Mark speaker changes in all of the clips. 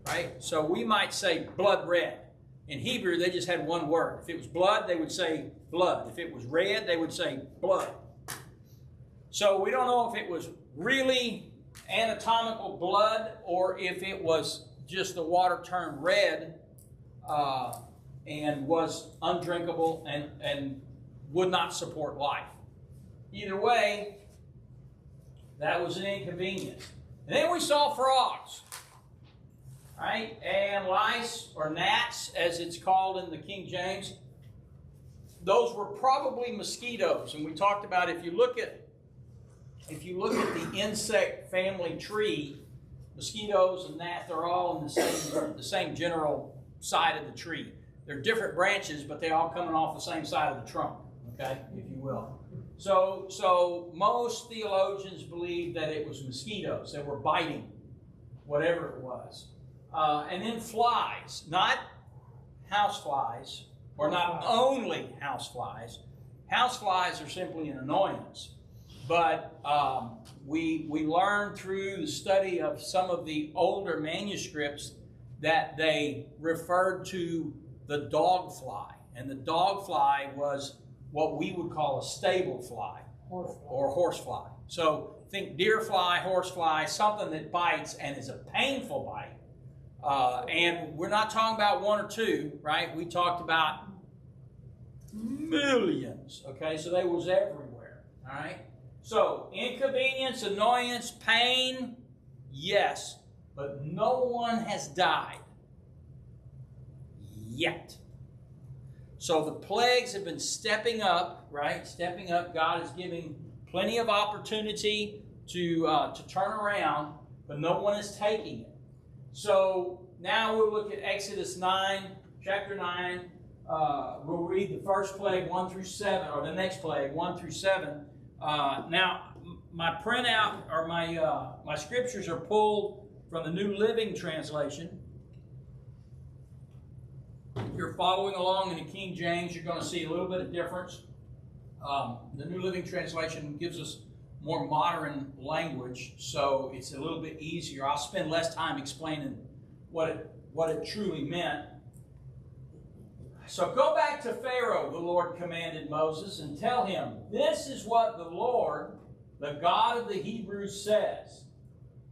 Speaker 1: right? So we might say blood red. In Hebrew, they just had one word. If it was blood, they would say blood. If it was red, they would say blood. So we don't know if it was really anatomical blood or if it was just the water turned red and was undrinkable and would not support life. Either way, that was an inconvenience. And then we saw frogs, right? And lice, or gnats, as it's called in the King James. Those were probably mosquitoes. And we talked about if you look at the insect family tree, mosquitoes and gnats, they're all in the same general side of the tree. They're different branches, but they're all coming off the same side of the trunk, okay, if you will. So most theologians believe that it was mosquitoes that were biting, whatever it was. And then flies, not house flies, or not only house flies. House flies are simply an annoyance. But we learned through the study of some of the older manuscripts that they referred to the dog fly. And the dog fly was what we would call a stable fly or horse fly. So think deer fly, horse fly, something that bites and is a painful bite. And we're not talking about one or two, right? We talked about millions, okay? So they was everywhere, all right? So inconvenience, annoyance, pain, yes, but no one has died yet. So the plagues have been stepping up, right? Stepping up. God is giving plenty of opportunity to turn around, but no one is taking it. So now we'll look at Exodus 9, chapter 9. We'll read the first plague 1 through 7, or the next plague 1 through 7. Now, my printout or my scriptures are pulled from the New Living Translation. If you're following along in the King James, you're going to see a little bit of difference. The New Living Translation gives us more modern language, so it's a little bit easier. I'll spend less time explaining what it truly meant. So go back to Pharaoh, the Lord commanded Moses, and tell him, this is what the Lord, the God of the Hebrews, says.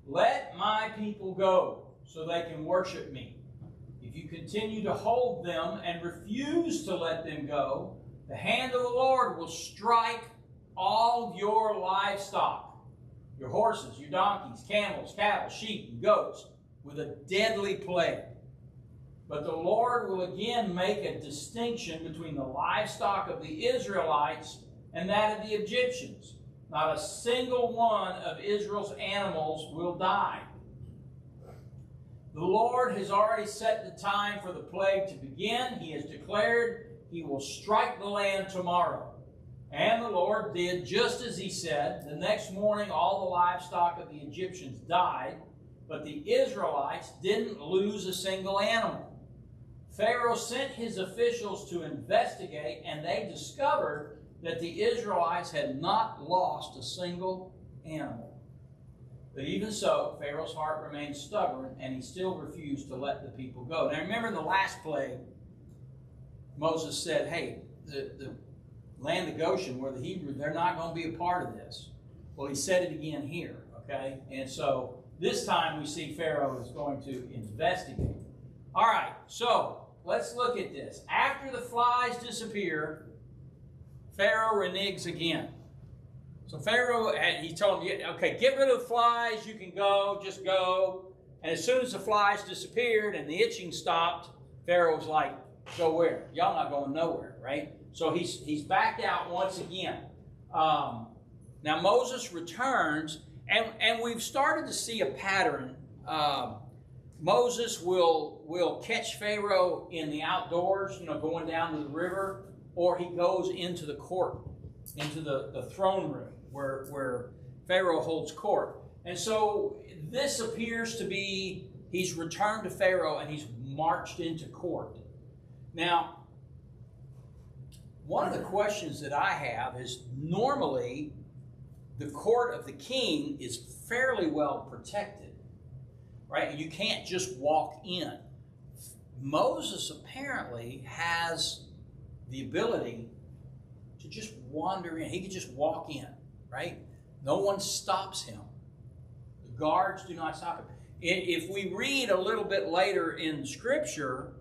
Speaker 1: Let my people go so they can worship me. If you continue to hold them and refuse to let them go, the hand of the Lord will strike all your livestock, your horses, your donkeys, camels, cattle, sheep, and goats, with a deadly plague. But the Lord will again make a distinction between the livestock of the Israelites and that of the Egyptians. Not a single one of Israel's animals will die. The Lord has already set the time for the plague to begin. He has declared he will strike the land tomorrow. And the Lord did just as he said. The next morning, all the livestock of the Egyptians died, but the Israelites didn't lose a single animal. Pharaoh sent his officials to investigate, and they discovered that the Israelites had not lost a single animal. But even so, Pharaoh's heart remained stubborn, and he still refused to let the people go. Now remember in the last plague, Moses said, hey, the land of Goshen, where the Hebrews, they're not going to be a part of this. Well, he said it again here, okay? And so this time we see Pharaoh is going to investigate. All right, so let's look at this. After the flies disappear, Pharaoh reneges again. So Pharaoh, he told him, okay, get rid of the flies, you can go, just go. And as soon as the flies disappeared and the itching stopped, Pharaoh was like, go where? Y'all not going nowhere, right? So he's backed out once again. Now Moses returns, and we've started to see a pattern. Moses will catch Pharaoh in the outdoors, going down to the river, or he goes into the court, into the throne room where Pharaoh holds court. And so this appears to be, he's returned to Pharaoh and he's marched into court. Now, one of the questions that I have is, normally the court of the king is fairly well protected. right? You can't just walk in. Moses apparently has the ability to just wander in. He could just walk in, right? No one stops him. The guards do not stop him. If we read a little bit later in Scripture,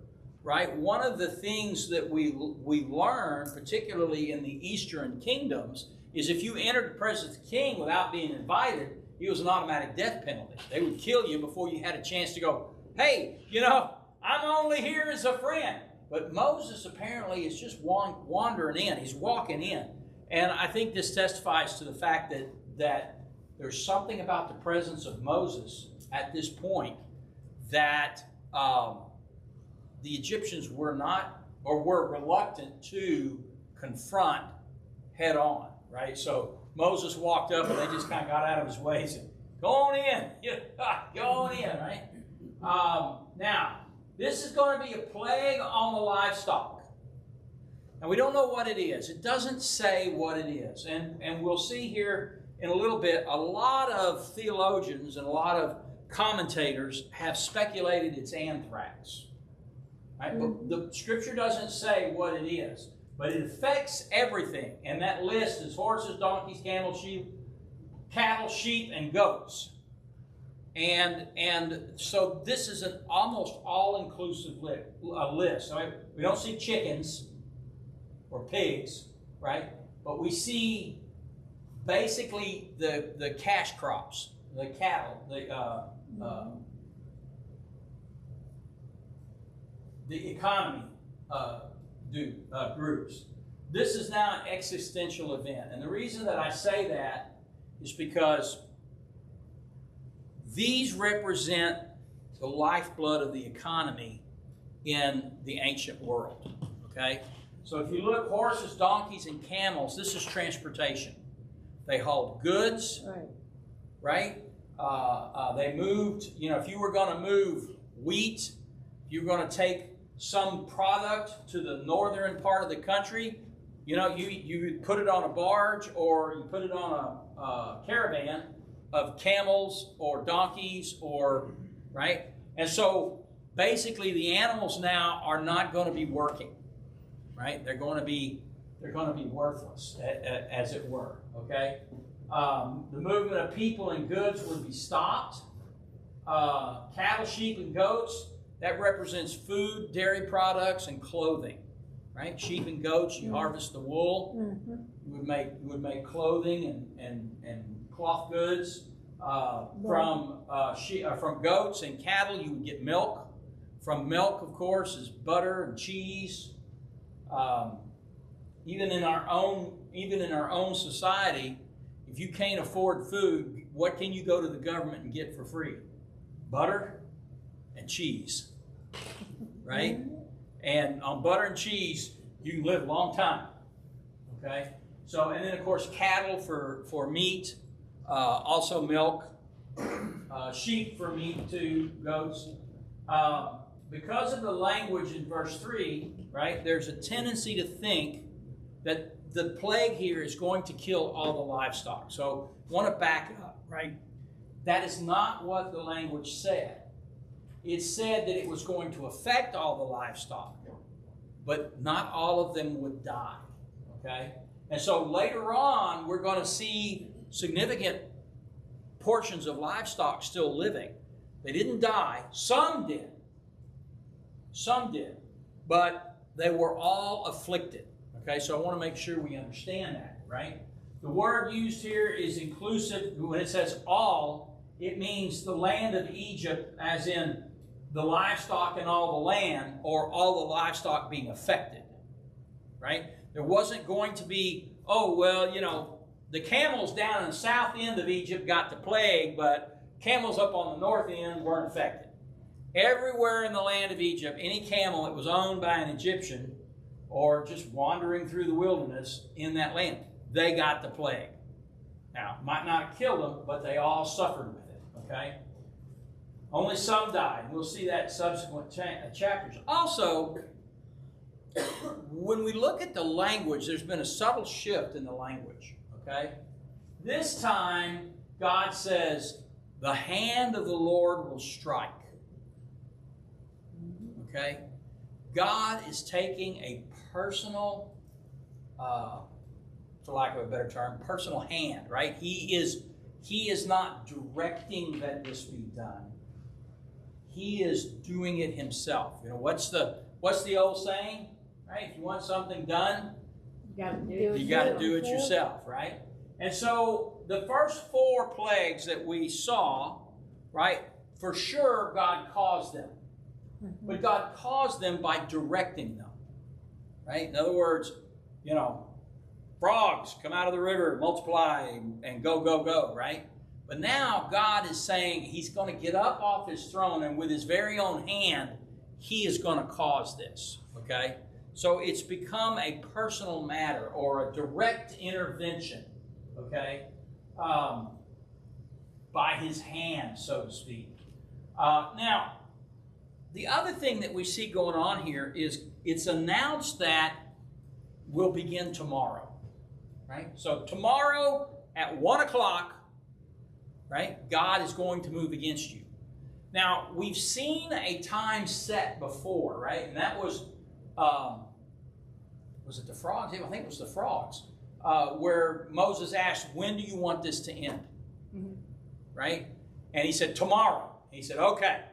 Speaker 1: right, one of the things that we learn, particularly in the Eastern kingdoms, is if you entered the presence of the king without being invited, it was an automatic death penalty. They would kill you before you had a chance to go, hey, I'm only here as a friend. But Moses apparently is just wandering in. He's walking in. And I think this testifies to the fact that there's something about the presence of Moses at this point that the Egyptians were not, or were reluctant to confront head on, right? So Moses walked up and they just kind of got out of his way and said, go on in, go on in, right? Now, this is going to be a plague on the livestock. And we don't know what it is. It doesn't say what it is. And we'll see here in a little bit, a lot of theologians and a lot of commentators have speculated it's anthrax. Right? But the Scripture doesn't say what it is. But it affects everything. And that list is horses, donkeys, camels, sheep, cattle, sheep, and goats. And so this is an almost all-inclusive list. So we don't see chickens or pigs, right? But we see basically the cash crops, the cattle, the economy groups. This is now an existential event. And the reason that I say that is because these represent the lifeblood of the economy in the ancient world, okay? So if you look, horses, donkeys, and camels, this is transportation. They hauled goods, right? They moved, if you were going to move wheat, if you were going to take some product to the northern part of the country, you put it on a barge or you put it on a caravan of camels or donkeys right? And so basically the animals now are not going to be working, right? They're going to be worthless, as it were, okay? The movement of people and goods would be stopped. Cattle, sheep, and goats, that represents food, dairy products, and clothing, right? Sheep and goats, you harvest the wool. You would make clothing and cloth goods. From goats and cattle, you would get milk. From milk, of course, is butter and cheese. Even in our own society, if you can't afford food, what can you go to the government and get for free? Butter and cheese, right? And on butter and cheese, you can live a long time, okay? So, and then of course cattle for meat, also milk, sheep for meat too, goats. Because of the language in verse 3, right, there's a tendency to think that the plague here is going to kill all the livestock. So I want to back up, right? That is not what the language said. It said that it was going to affect all the livestock, but not all of them would die, okay? And so later on, we're going to see significant portions of livestock still living. They didn't die. Some did. Some did. But they were all afflicted. Okay, so I want to make sure we understand that, right? The word used here is inclusive. When it says all, it means the land of Egypt, as in the livestock and all the land, or all the livestock being affected, right? There wasn't going to be, the camels down in the south end of Egypt got the plague, but camels up on the north end weren't affected. Everywhere in the land of Egypt, any camel that was owned by an Egyptian or just wandering through the wilderness in that land, they got the plague. Now, it might not have killed them, but they all suffered with it, okay? Only some died. We'll see that in subsequent chapters. Also, when we look at the language, there's been a subtle shift in the language, okay? This time, God says, the hand of the Lord will strike. Okay? God is taking a personal, for lack of a better term, personal hand, right? He is not directing that this be done. He is doing it himself. You know, what's the old saying? Right? If you want something done, you got to do it yourself, right? And so the first 4 plagues that we saw, right, for sure God caused them. But God caused them by directing them, right? In other words, you know, frogs come out of the river, multiply, and go, go, go, right? But now God is saying he's going to get up off his throne, and with his very own hand, he is going to cause this, okay? So it's become a personal matter or a direct intervention, okay, by his hand, so to speak. Now, the other thing that we see going on here is it's announced that we'll begin tomorrow, right? So tomorrow at 1 o'clock, right, God is going to move against you. Now, we've seen a time set before, right? And that was it the frogs? I think it was the frogs, where Moses asked, when do you want this to end? Mm-hmm. Right? And he said, tomorrow. He said, okay.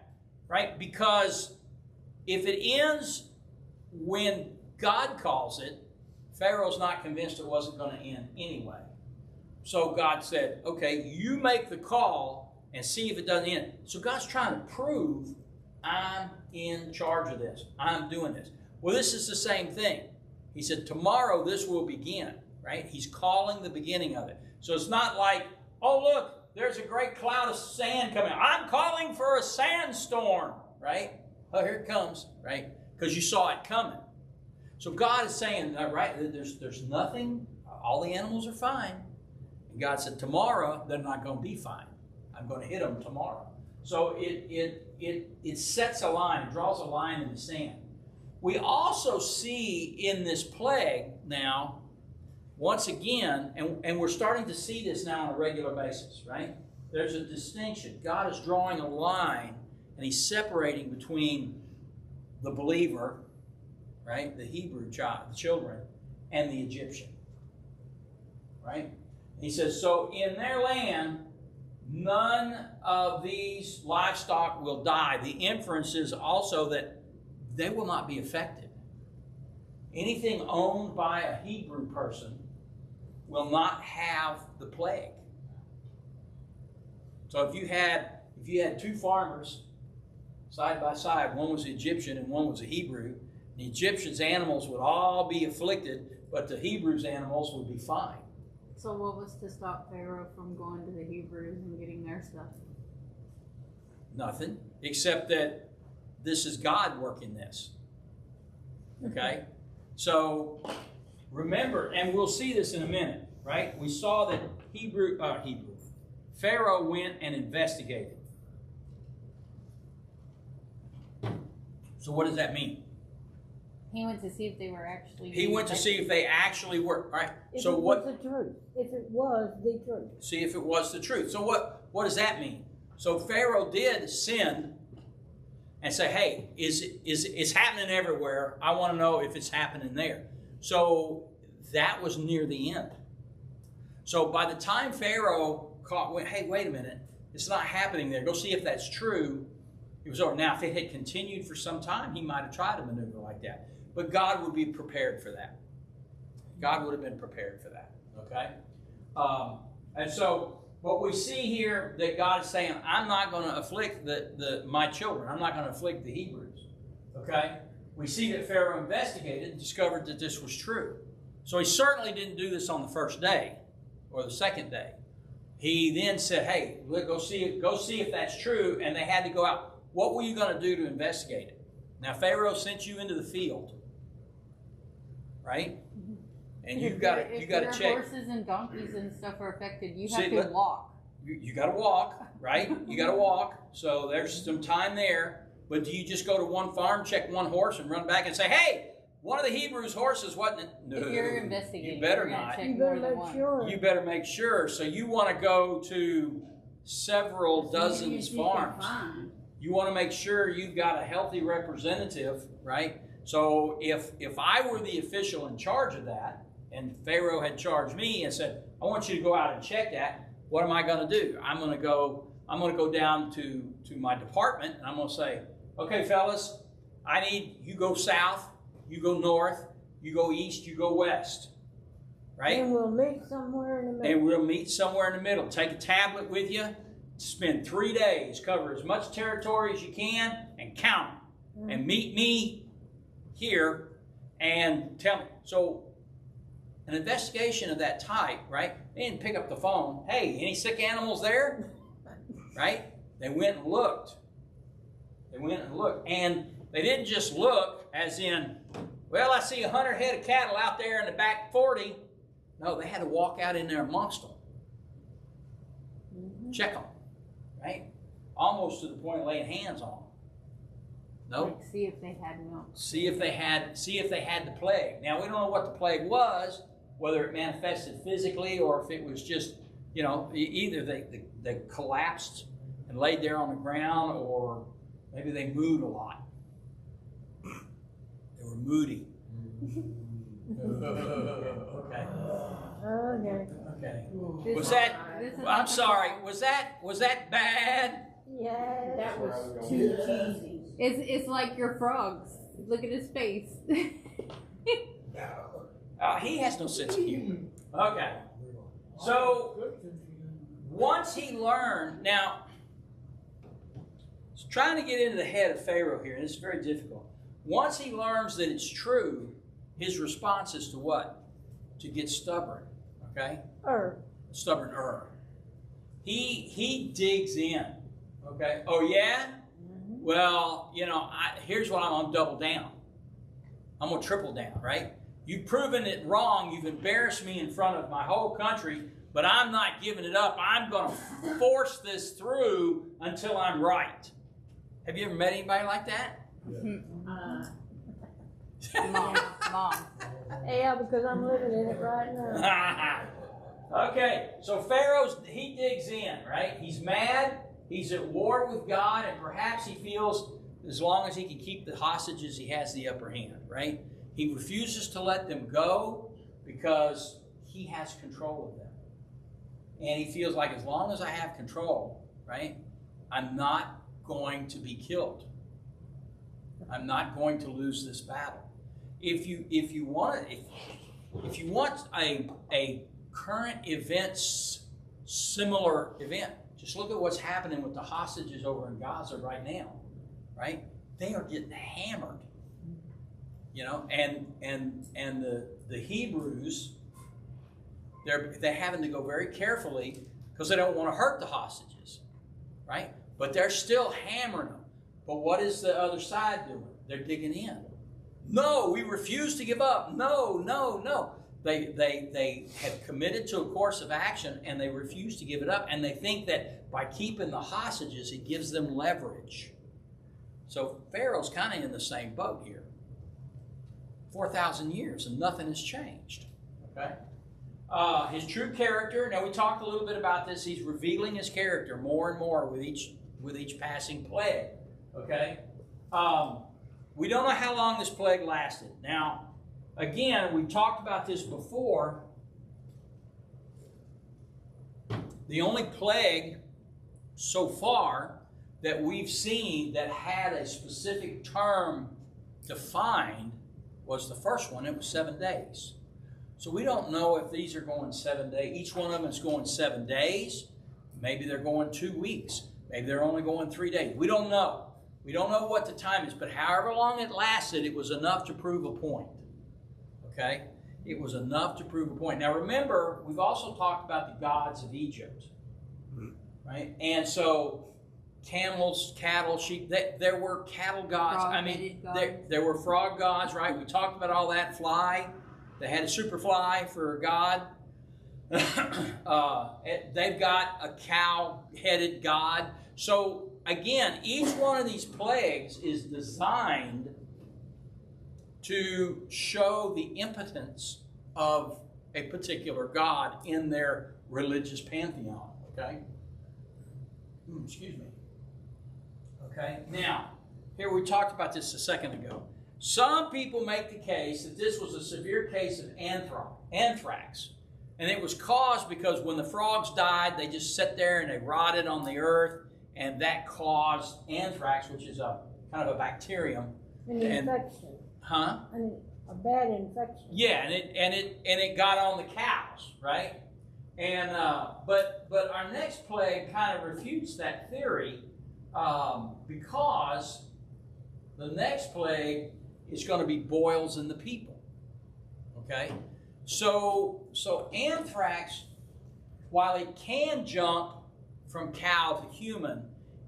Speaker 1: Right? Because if it ends when God calls it, Pharaoh's not convinced it wasn't going to end anyway. So God said, okay, you make the call and see if it doesn't end. So God's trying to prove I'm in charge of this. I'm doing this. Well, this is the same thing. He said, tomorrow this will begin, right? He's calling the beginning of it. So it's not like, oh, look, there's a great cloud of sand coming. I'm calling for a sandstorm, right? Oh, here it comes, right? Because you saw it coming. So God is saying, right, there's nothing, all the animals are fine. And God said, tomorrow they're not going to be fine. I'm going to hit them tomorrow. So it sets a line, it draws a line in the sand. We also see in this plague now, once again, and we're starting to see this now on a regular basis, right? There's a distinction. God is drawing a line, and he's separating between the believer, right, the Hebrew child, the children, and the Egyptian, right? He says, so in their land, none of these livestock will die. The inference is also that they will not be affected. Anything owned by a Hebrew person will not have the plague. So if you had 2 farmers side by side, one was Egyptian and one was a Hebrew, the Egyptians' animals would all be afflicted, but the Hebrews' animals would be fine.
Speaker 2: So what was to stop Pharaoh from going to the Hebrews and getting their stuff?
Speaker 1: Nothing, except that this is God working this. Okay? So remember, and we'll see this in a minute, right? We saw that Pharaoh went and investigated. So what does that mean?
Speaker 2: He went to see if they were actually.
Speaker 1: He went to see if they actually were. All right.
Speaker 3: If
Speaker 1: so
Speaker 3: it
Speaker 1: what?
Speaker 3: was the truth. If it was the truth.
Speaker 1: See if it was the truth. So what does that mean? So Pharaoh did send and say, "Hey, it's happening everywhere. I want to know if it's happening there." So that was near the end. So by the time Pharaoh went, "Hey, wait a minute, it's not happening there. Go see if that's true." It was over. Now, if it had continued for some time, he might have tried a maneuver like that. But God would be prepared for that. God would have been prepared for that. Okay? And so what we see here that God is saying, I'm not going to afflict my children. I'm not going to afflict the Hebrews. Okay? We see that Pharaoh investigated and discovered that this was true. So he certainly didn't do this on the first day or the second day. He then said, hey, go see if that's true. And they had to go out. What were you going to do to investigate it? Now, Pharaoh sent you into the field, right? And you've got to check.
Speaker 2: Horses and donkeys and stuff are affected. You have to walk.
Speaker 1: You got to walk, right? You got to walk. So there's some time there. But do you just go to one farm, check one horse, and run back and say, hey, one of the Hebrews' horses wasn't it? No,
Speaker 2: if you're investigating,
Speaker 1: you better not.
Speaker 3: You better make sure.
Speaker 1: You better make sure. So you want to go to several dozens
Speaker 2: You can
Speaker 1: farms.
Speaker 2: find.
Speaker 1: You want to make sure you've got a healthy representative, right? So if I were the official in charge of that, and Pharaoh had charged me and said, I want you to go out and check that, what am I going to do? I'm going to go down to my department, and I'm going to say, okay, fellas, I need you go south, you go north, you go east, you go west, right?
Speaker 3: And we'll meet somewhere in the middle.
Speaker 1: And we'll meet somewhere in the middle. Take a tablet with you, spend 3 days, cover as much territory as you can, and count them. And meet me here and tell me. So an investigation of that type, right? They didn't pick up the phone. Hey, any sick animals there? Right? They went and looked. And they didn't just look as in, well, I see 100 head of cattle out there in the back 40. No, they had to walk out in there amongst them. Check them. Right? Almost to the point of laying hands on them. No.
Speaker 2: Like, see if they had milk.
Speaker 1: See if they had the plague. Now, we don't know what the plague was, whether it manifested physically or if it was just, either they collapsed and laid there on the ground, or maybe they mooed a lot. They were moody. Okay.
Speaker 3: Okay.
Speaker 1: Was that? I'm sorry. Was that bad?
Speaker 3: Yes.
Speaker 2: That was too cheesy. It's like your frogs. Look at his face.
Speaker 1: He has no sense of humor. Okay. So once he learned, now, trying to get into the head of Pharaoh here, and it's very difficult. Once he learns that it's true, his response is to what? To get stubborn. Okay? Stubborn. He digs in. Okay? Oh, yeah? Well, here's what I'm going to double down. I'm going to triple down, right? You've proven it wrong. You've embarrassed me in front of my whole country, but I'm not giving it up. I'm going to force this through until I'm right. Have you ever met anybody like that?
Speaker 2: Mom.
Speaker 3: Yeah, because I'm living in it right now.
Speaker 1: Okay, so he digs in, right? He's mad. He's at war with God, and perhaps he feels as long as he can keep the hostages, he has the upper hand, right? He refuses to let them go because he has control of them. And he feels like as long as I have control, right, I'm not going to be killed. I'm not going to lose this battle. If you want a current events similar event, just look at what's happening with the hostages over in Gaza right now, right? They are getting hammered, and the Hebrews, they're having to go very carefully because they don't want to hurt the hostages, right? But they're still hammering them. But what is the other side doing? They're digging in. No, we refuse to give up. No. They have committed to a course of action and they refuse to give it up. And they think that by keeping the hostages, it gives them leverage. So Pharaoh's kind of in the same boat here. 4,000 years and nothing has changed. Okay. His true character. Now we talked a little bit about this. He's revealing his character more and more with each passing plague. Okay. We don't know how long this plague lasted. Now, again, we talked about this before. The only plague so far that we've seen that had a specific term defined was the first one. It was 7 days. So we don't know if these are going 7 days. Each one of them is going 7 days. Maybe they're going 2 weeks. Maybe they're only going 3 days. We don't know. We don't know what the time is, but however long it lasted, it was enough to prove a point. Okay? It was enough to prove a point. Now remember, we've also talked about the gods of Egypt. Right? And so camels, cattle, sheep, there were cattle gods. There were frog gods, right? We talked about all that. Fly. They had a super fly for a god. They've got a cow-headed god. So again, each one of these plagues is designed to show the impotence of a particular god in their religious pantheon. Okay? Excuse me. Okay, now, here we talked about this a second ago. Some people make the case that this was a severe case of anthrax. And it was caused because when the frogs died, they just sat there and they rotted on the earth, and that caused anthrax, which is a kind of a bacterium.
Speaker 3: An infection.
Speaker 1: Huh?
Speaker 3: A bad infection.
Speaker 1: Yeah, and it got on the cows, right? And but our next plague kind of refutes that theory because the next plague is going to be boils in the people. Okay, so anthrax, while it can jump from cow to human,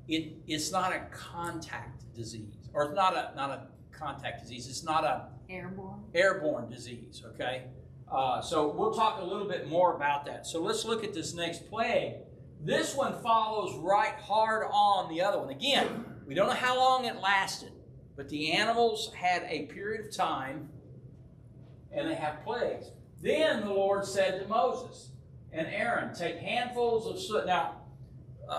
Speaker 1: it's not a contact disease, or it's not a contact disease. It's not a airborne disease. Okay. So we'll talk a little bit more about that. So let's look at this next plague. This one follows right hard on the other one. Again, we don't know how long it lasted, but the animals had a period of time and they have plagues. Then the Lord said to Moses and Aaron, take handfuls of soot. Now,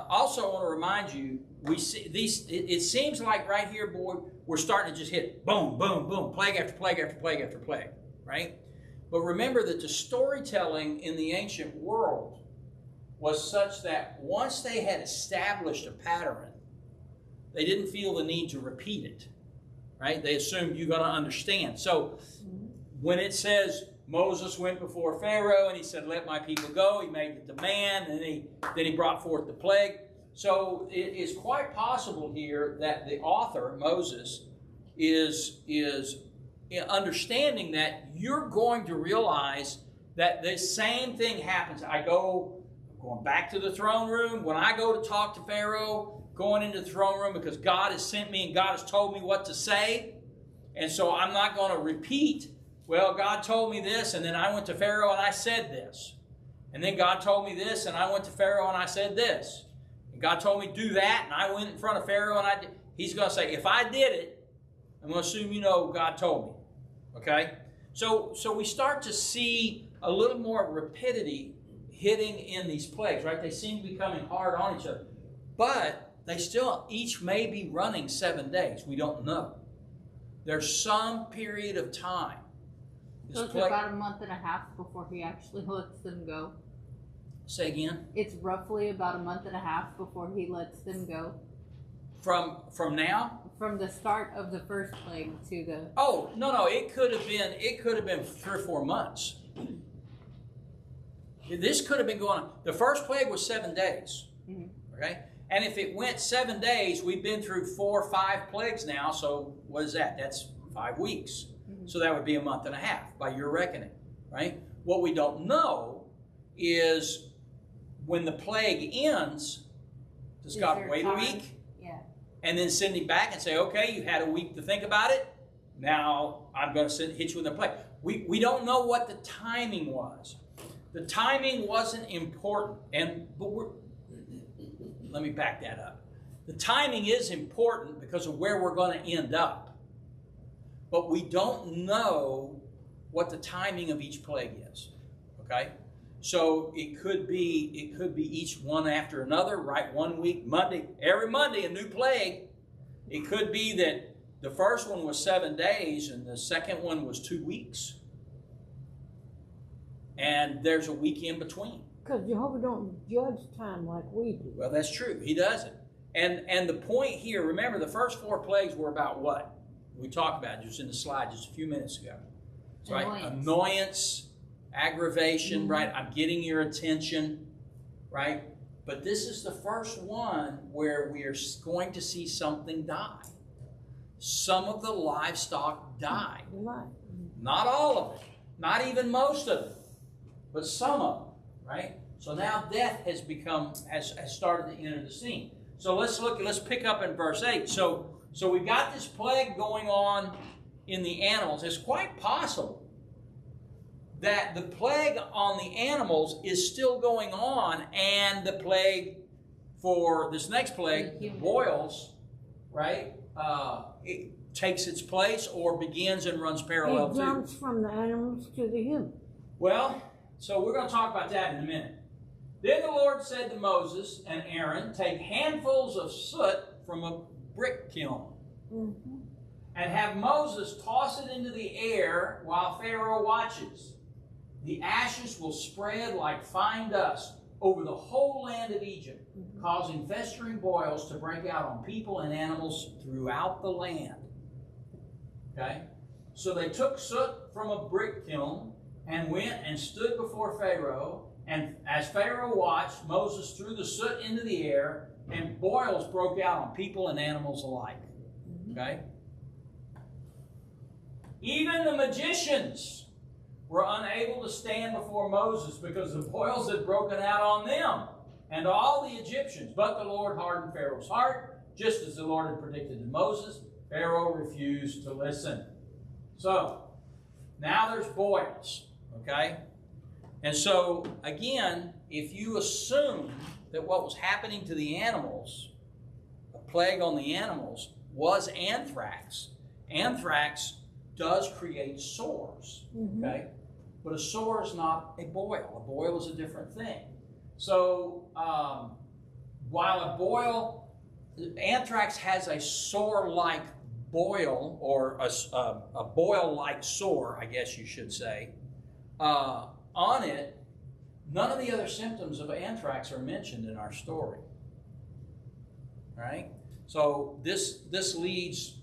Speaker 1: also I want to remind you, we see these. It seems like right here, boy, we're starting to just hit boom, boom, boom, plague after plague after plague after plague, right? But remember that the storytelling in the ancient world was such that once they had established a pattern, they didn't feel the need to repeat it, right? They assumed you're going to understand. So when it says Moses went before Pharaoh and he said, let my people go, he made the demand, and then he brought forth the plague. So it is quite possible here that the author, Moses, is understanding that you're going to realize that the same thing happens. I'm going back to the throne room. When I go to talk to Pharaoh, going into the throne room because God has sent me and God has told me what to say. And so I'm not going to repeat, well, God told me this, and then I went to Pharaoh and I said this. And then God told me this, and I went to Pharaoh and I said this. And God told me to do that, and I went in front of Pharaoh and I did. He's going to say, if I did it, I'm going to assume you know God told me. Okay? So we start to see a little more rapidity hitting in these plagues, right? They seem to be coming hard on each other. But they still each may be running 7 days. We don't know. There's some period of time.
Speaker 2: So it's about a month and a half before he actually lets them go.
Speaker 1: Say again?
Speaker 2: It's roughly about a month and a half before he lets them go.
Speaker 1: From now?
Speaker 2: From the start of the first plague to the...
Speaker 1: Oh, no, it could have been 3 or 4 months. This could have been going on. The first plague was 7 days. Mm-hmm. Okay? And if it went 7 days, we've been through 4 or 5 plagues now, so what is that? That's 5 weeks. Mm-hmm. So that would be a month and a half by your reckoning, right? What we don't know is when the plague ends, does God wait a week?
Speaker 2: Yeah.
Speaker 1: And then send him back and say, okay, you had a week to think about it. Now I'm going to hit you with the plague. We don't know what the timing was. The timing wasn't important, let me back that up. The timing is important because of where we're going to end up. But we don't know what the timing of each plague is. Okay? So it could be each one after another, right? 1 week, every Monday, a new plague. It could be that the first one was 7 days and the second one was 2 weeks. And there's a week in between.
Speaker 3: Because Jehovah don't judge time like we do.
Speaker 1: Well, that's true. He doesn't. And the point here, remember, the first 4 plagues were about what? We talked about it just in the slide just a few minutes ago. So, right? Annoyance, aggravation, mm-hmm. Right? I'm getting your attention, right? But this is the first one where we are going to see something die. Some of the livestock died.
Speaker 3: Right.
Speaker 1: Not all of it. Not even most of it. But some of them, right? So now death has started to enter the scene. So let's pick up in verse 8. So we've got this plague going on in the animals. It's quite possible that the plague on the animals is still going on, and the plague for this next plague, the boils, right? It takes its place or begins and runs parallel to.
Speaker 3: It jumps from the animals to the human.
Speaker 1: Well, so we're going to talk about that in a minute. Then the Lord said to Moses and Aaron, take handfuls of soot from a brick kiln, and have Moses toss it into the air while Pharaoh watches. The ashes will spread like fine dust over the whole land of Egypt, causing festering boils to break out on people and animals throughout the land. Okay? So they took soot from a brick kiln and went and stood before Pharaoh. And as Pharaoh watched, Moses threw the soot into the air, and boils broke out on people and animals alike. Okay? Even the magicians were unable to stand before Moses because the boils had broken out on them and all the Egyptians. But the Lord hardened Pharaoh's heart, just as the Lord had predicted to Moses. Pharaoh refused to listen. So, now there's boils. Okay? And so, again, if you assume that what was happening to the animals, a plague on the animals, was anthrax, anthrax does create sores, okay? But a sore is not a boil. A boil is a different thing. So, while a boil, anthrax has a sore-like boil, or a boil-like sore, I guess you should say, on it, none of the other symptoms of anthrax are mentioned in our story. Right? So this leads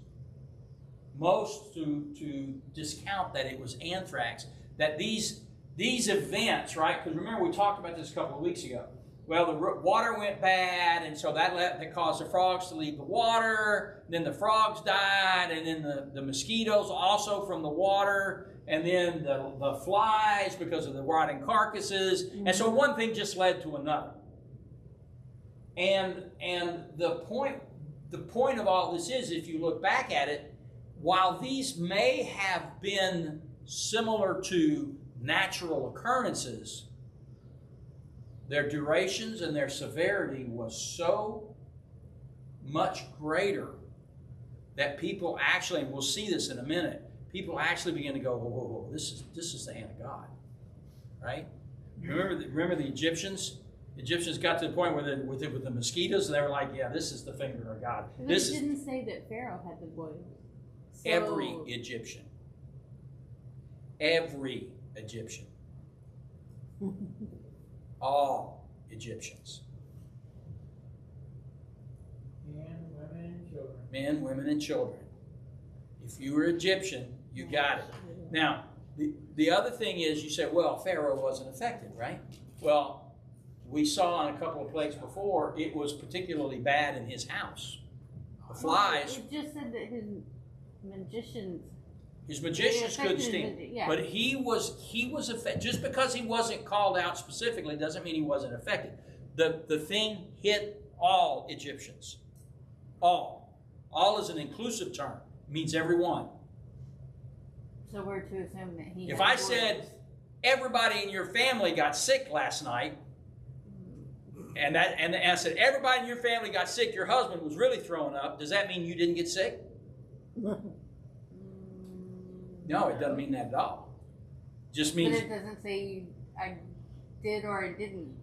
Speaker 1: most to discount that it was anthrax. That these events, right? Because remember we talked about this a couple of weeks ago. Well, the water went bad, and so that caused the frogs to leave the water. Then the frogs died, and then the mosquitoes also from the water, and then the flies because of the rotting carcasses. And so one thing just led to another. And the point of all this is, if you look back at it, while these may have been similar to natural occurrences, their durations and their severity was so much greater that people actually, and we'll see this in a minute, people actually begin to go, whoa, whoa, whoa, this is the hand of God, right? Remember the Egyptians? The Egyptians got to the point where with the mosquitoes, and they were like, yeah, this is the finger of God.
Speaker 2: But it didn't say that Pharaoh had the boils. So...
Speaker 1: Every Egyptian. Every Egyptian. All Egyptians.
Speaker 4: Men, women, and children.
Speaker 1: Men, women, and children. If you were Egyptian, you got it. Now, the other thing is, you said, well, Pharaoh wasn't affected, right? Well, we saw in a couple of plagues before, it was particularly bad in his house. The flies.
Speaker 2: It just said that his magicians
Speaker 1: could sting.
Speaker 2: Yeah.
Speaker 1: But he was affected. Just because he wasn't called out specifically doesn't mean he wasn't affected. The thing hit all Egyptians. All. All is an inclusive term. It means everyone.
Speaker 2: So we're to assume that he...
Speaker 1: If I said, everybody in your family got sick last night, and I said, everybody in your family got sick, your husband was really throwing up, does that mean you didn't get sick? No, it doesn't mean that at all. Just means...
Speaker 2: But it doesn't say I did or I didn't.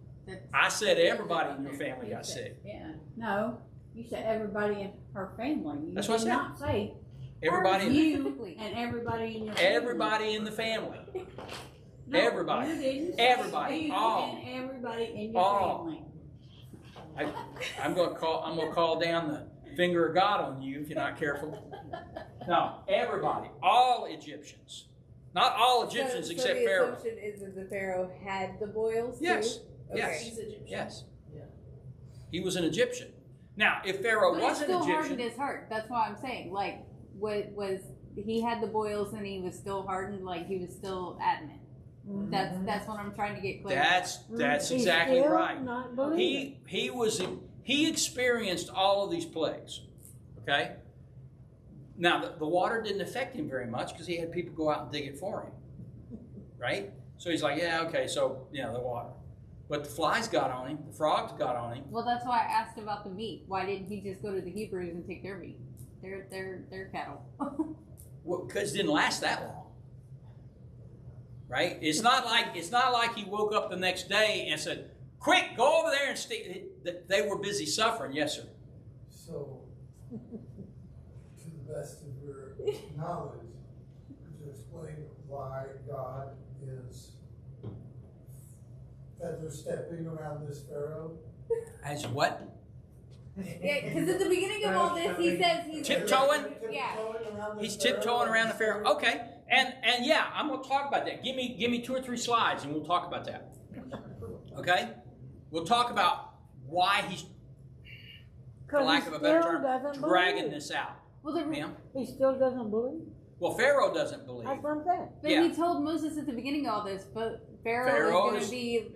Speaker 1: I said everybody in your family got sick.
Speaker 3: Yeah. No, you said everybody in her family. You
Speaker 1: That's what I
Speaker 3: did
Speaker 1: said.
Speaker 3: not say
Speaker 1: Everybody,
Speaker 3: you and everybody in your family.
Speaker 1: everybody in the family.
Speaker 3: No,
Speaker 1: Everybody.
Speaker 3: You didn't say
Speaker 1: Everybody.
Speaker 3: you
Speaker 1: All.
Speaker 3: and everybody in your
Speaker 1: All.
Speaker 3: family.
Speaker 1: I'm going to call down the finger of God on you if you're not careful. No, everybody, all Egyptians, not all Egyptians except Pharaoh.
Speaker 5: So the assumption is that the Pharaoh had the boils
Speaker 1: Yes.
Speaker 5: too?
Speaker 1: Yes.
Speaker 5: He's Egyptian.
Speaker 1: Yes.
Speaker 4: Yeah.
Speaker 1: He was an Egyptian. Now, if Pharaoh
Speaker 2: But
Speaker 1: was
Speaker 2: it
Speaker 1: an
Speaker 2: still
Speaker 1: Egyptian,
Speaker 2: hardened his heart. That's why I'm saying, like, what was he had the boils and he was still hardened, like he was still adamant. That's what I'm trying to get clear.
Speaker 1: that's
Speaker 3: He's
Speaker 1: exactly
Speaker 3: still
Speaker 1: right.
Speaker 3: not believing.
Speaker 1: He experienced all of these plagues. Okay. Now the water didn't affect him very much because he had people go out and dig it for him. Right. So he's like, yeah, okay, so the water. But the flies got on him. The frogs got on him.
Speaker 2: Well, that's why I asked about the meat. Why didn't he just go to the Hebrews and take their meat? Their cattle.
Speaker 1: Well, because it didn't last that long. Right? It's not like he woke up the next day and said, Quick, go over there and they were busy suffering. Yes, sir.
Speaker 6: So, to the best of your knowledge, could you explain why God is feather stepping around this Pharaoh?
Speaker 1: As what?
Speaker 2: Yeah, because at the beginning of all this, he says he's
Speaker 1: Tiptoeing?
Speaker 2: Yeah.
Speaker 1: He's tiptoeing around the Pharaoh. Okay, and yeah, I'm going to talk about that. Give me 2 or 3 slides, and we'll talk about that. Okay, we'll talk about why he's, for lack of a better term, dragging this out.
Speaker 2: Well,
Speaker 1: Ma'am?
Speaker 3: He still doesn't believe.
Speaker 1: Well, Pharaoh doesn't believe.
Speaker 3: That's what I'm saying.
Speaker 2: But
Speaker 1: Yeah.
Speaker 2: he told Moses at the beginning of all this, but Pharaoh
Speaker 1: Pharaoh
Speaker 2: is going
Speaker 1: is-
Speaker 2: to be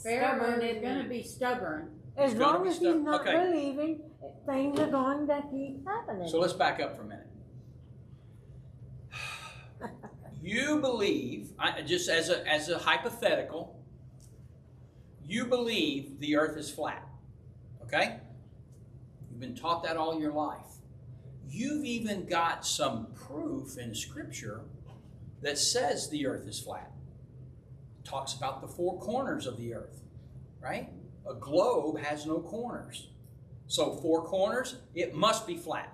Speaker 7: Pharaoh
Speaker 2: stubborn
Speaker 7: is
Speaker 2: and
Speaker 7: going to be stubborn.
Speaker 3: As
Speaker 1: gonna
Speaker 3: long
Speaker 1: be
Speaker 3: as he's
Speaker 1: stubborn.
Speaker 3: not
Speaker 1: Okay.
Speaker 3: believing, things are going to keep happening.
Speaker 1: So let's back up for a minute. You believe, just as a hypothetical, you believe the earth is flat. Okay? You've been taught that all your life. You've even got some proof in Scripture that says the earth is flat. It talks about the 4 corners of the earth, right? A globe has no corners. So 4 corners, it must be flat,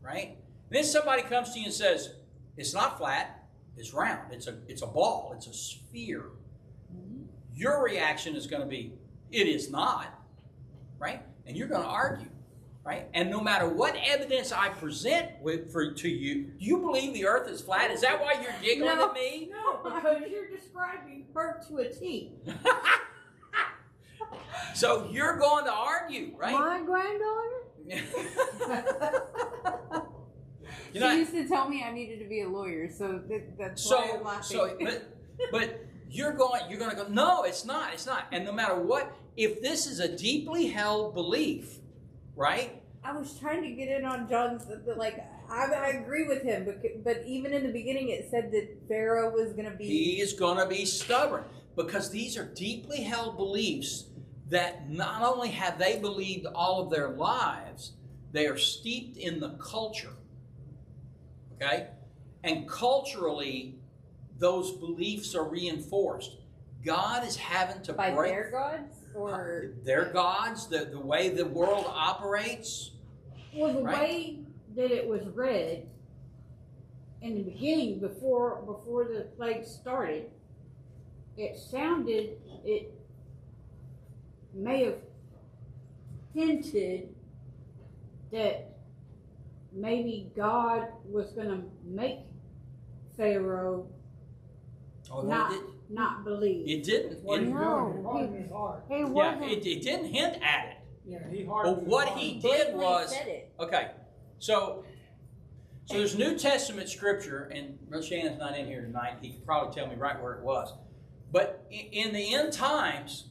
Speaker 1: right? And then somebody comes to you and says, it's not flat, it's round, it's a ball, it's a sphere. Your reaction is going to be, it is not, right? And you're going to argue, right? And no matter what evidence I present to you, do you believe the earth is flat? Is that why you're giggling at me?
Speaker 7: No, because you're describing her to a T.
Speaker 1: So you're going to argue, right?
Speaker 3: My granddaughter?
Speaker 1: You
Speaker 2: she
Speaker 1: know,
Speaker 2: used to tell me I needed to be a lawyer, so that's why I'm laughing.
Speaker 1: but you're going to go, no, it's not. And no matter what, if this is a deeply held belief, right?
Speaker 5: I was trying to get in on John's, I agree with him, but even in the beginning it said that Pharaoh was going to be...
Speaker 1: He is going to be stubborn because these are deeply held beliefs that not only have they believed all of their lives, they are steeped in the culture. Okay? And culturally, those beliefs are reinforced. God is having to
Speaker 5: By
Speaker 1: break
Speaker 5: their gods? Or
Speaker 1: their gods, the way the world operates.
Speaker 7: Well, the
Speaker 1: Right.
Speaker 7: way that it was read in the beginning, before the plague started, it may have hinted that maybe God was going to make Pharaoh
Speaker 1: Oh,
Speaker 7: not believe.
Speaker 1: it didn't.
Speaker 4: What
Speaker 1: It,
Speaker 4: he's
Speaker 3: No,
Speaker 4: doing, hardening his heart.
Speaker 3: He
Speaker 1: yeah,
Speaker 3: wasn't.
Speaker 1: it didn't hint at it.
Speaker 4: Yeah, he
Speaker 1: But
Speaker 4: hardened his
Speaker 1: what
Speaker 4: heart.
Speaker 1: he did
Speaker 5: blatantly
Speaker 1: was,
Speaker 5: said it.
Speaker 1: okay, so there's New Testament scripture, and Brother Shannon's not in here tonight. He could probably tell me right where it was. But in the end times,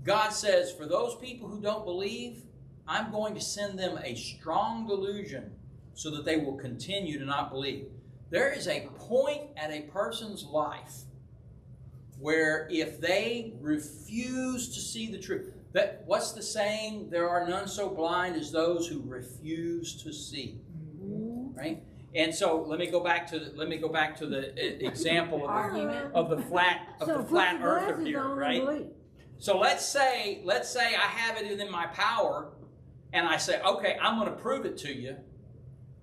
Speaker 1: God says, for those people who don't believe, I'm going to send them a strong delusion so that they will continue to not believe. There is a point at a person's life where if they refuse to see the truth, what's the saying? There are none so blind as those who refuse to see. Right? And so let me go back to the example
Speaker 7: Argument.
Speaker 1: of the flat
Speaker 3: So put
Speaker 1: flat
Speaker 3: your
Speaker 1: earth
Speaker 3: glasses
Speaker 1: here,
Speaker 3: on and
Speaker 1: right?
Speaker 3: believe.
Speaker 1: So let's say I have it within my power, and I say, okay, I'm going to prove it to you,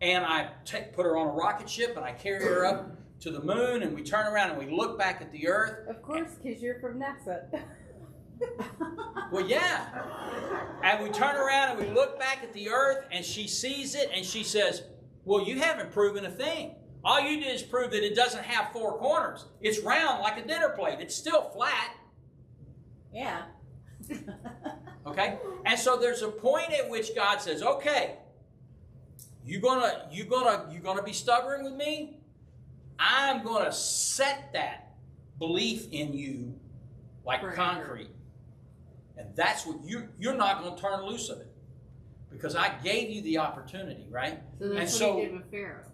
Speaker 1: and I put her on a rocket ship and I carry her up to the moon, and we turn around and we look back at the earth.
Speaker 5: Of course, because you're from NASA.
Speaker 1: Well, yeah. And we turn around and we look back at the earth, and she sees it, and she says, well, you haven't proven a thing. All you did is prove that it doesn't have 4 corners. It's round like a dinner plate. It's still flat.
Speaker 7: Yeah.
Speaker 1: Okay? And so there's a point at which God says, okay, you gonna be stubborn with me? I'm gonna set that belief in you like
Speaker 2: Forever.
Speaker 1: concrete. And that's what you're not gonna turn loose of it. Because I gave you the opportunity, right?
Speaker 2: So that's
Speaker 1: And
Speaker 2: what he did with Pharaoh.